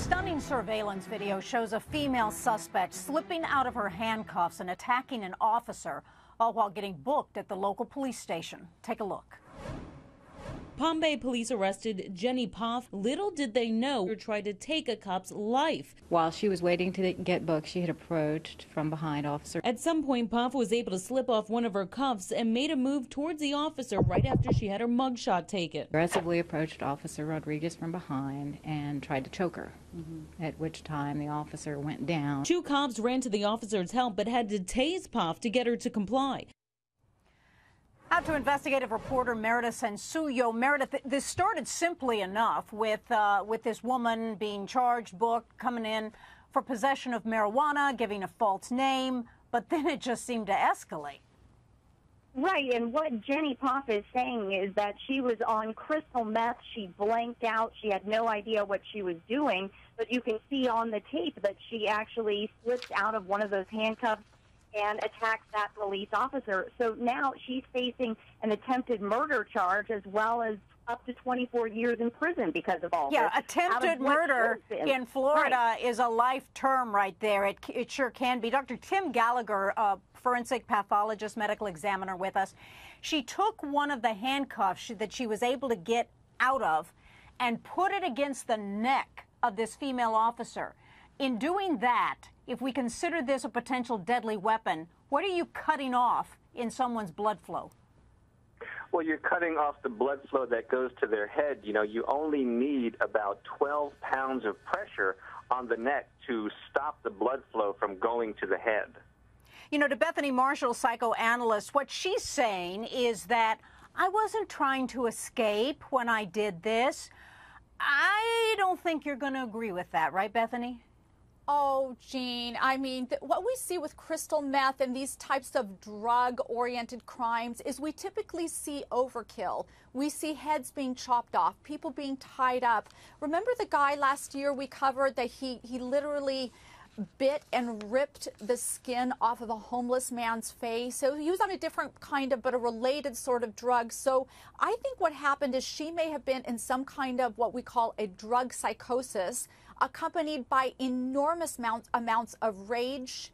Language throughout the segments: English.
Stunning surveillance video shows a female suspect slipping out of her handcuffs and attacking an officer, all while getting booked at the local police station. Take a look. Palm Bay police arrested Jenny Poff. Little did they know her tried to take a cop's life. While she was waiting to get booked, she had approached from behind officer. At some point, Poff was able to slip off one of her cuffs and made a move towards the officer right after she had her mugshot taken. Aggressively approached Officer Rodriguez from behind and tried to choke her, at which time the officer went down. 2 cops ran to the officer's help but had to tase Poff to get her to comply. Out to investigative reporter Meredith Sensuyo. Meredith, this started simply enough with this woman being charged, booked, coming in for possession of marijuana, giving a false name, but then it just seemed to escalate. Right, and what Jenny Poff is saying is that she was on crystal meth. She blanked out. She had no idea what she was doing, but you can see on the tape that she actually slipped out of one of those handcuffs and attacks that police officer. So now she's facing an attempted murder charge as well as up to 24 years in prison because of all this. Yeah, attempted murder in Florida is a life term right there. It sure can be. Dr. Tim Gallagher, forensic pathologist, medical examiner with us. She took one of the handcuffs that she was able to get out of and put it against the neck of this female officer. In doing that, if we consider this a potential deadly weapon, what are you cutting off in someone's blood flow? Well, you're cutting off the blood flow that goes to their head. You know, you only need about 12 pounds of pressure on the neck to stop the blood flow from going to the head. You know, to Bethany Marshall, psychoanalyst, what she's saying is that I wasn't trying to escape when I did this. I don't think you're going to agree with that, right, Bethany? Oh, Jean, I mean, what we see with crystal meth and these types of drug-oriented crimes is we typically see overkill. We see heads being chopped off, people being tied up. Remember the guy last year we covered that he literally bit and ripped the skin off of a homeless man's face? So he was on a different kind of, but a related sort of drug. So I think what happened is she may have been in some kind of what we call a drug psychosis, accompanied by enormous amounts of rage,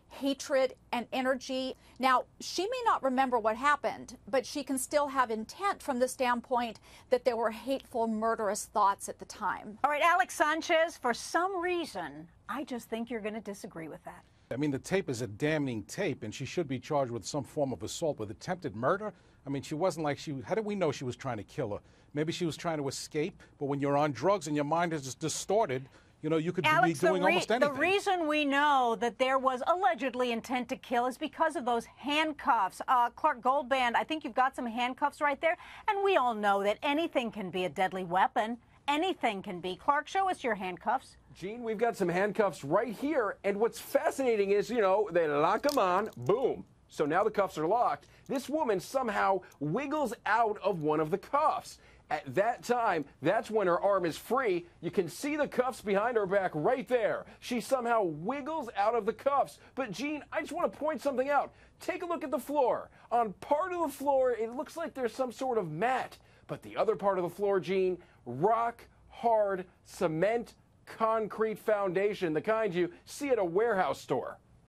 hatred, and energy. Now, she may not remember what happened, but she can still have intent from the standpoint that there were hateful, murderous thoughts at the time. All right, Alex Sanchez, for some reason, I just think you're going to disagree with that. I mean, the tape is a damning tape, and she should be charged with some form of assault. With attempted murder, I mean, she wasn't like how did we know she was trying to kill her? Maybe she was trying to escape, but when you're on drugs and your mind is distorted, you know, you could be doing almost anything. The reason we know that there was allegedly intent to kill is because of those handcuffs. Clark Goldband, I think you've got some handcuffs right there, and we all know that anything can be a deadly weapon. Anything can be. Clark, show us your handcuffs. Gene, we've got some handcuffs right here, and what's fascinating is, you know, they lock them on, boom. So now the cuffs are locked. This woman somehow wiggles out of one of the cuffs. At that time, that's when her arm is free. You can see the cuffs behind her back right there. She somehow wiggles out of the cuffs. But, Gene, I just want to point something out. Take a look at the floor. On part of the floor, it looks like there's some sort of mat. But the other part of the floor, Gene, rock-hard cement concrete foundation, the kind you see at a warehouse store.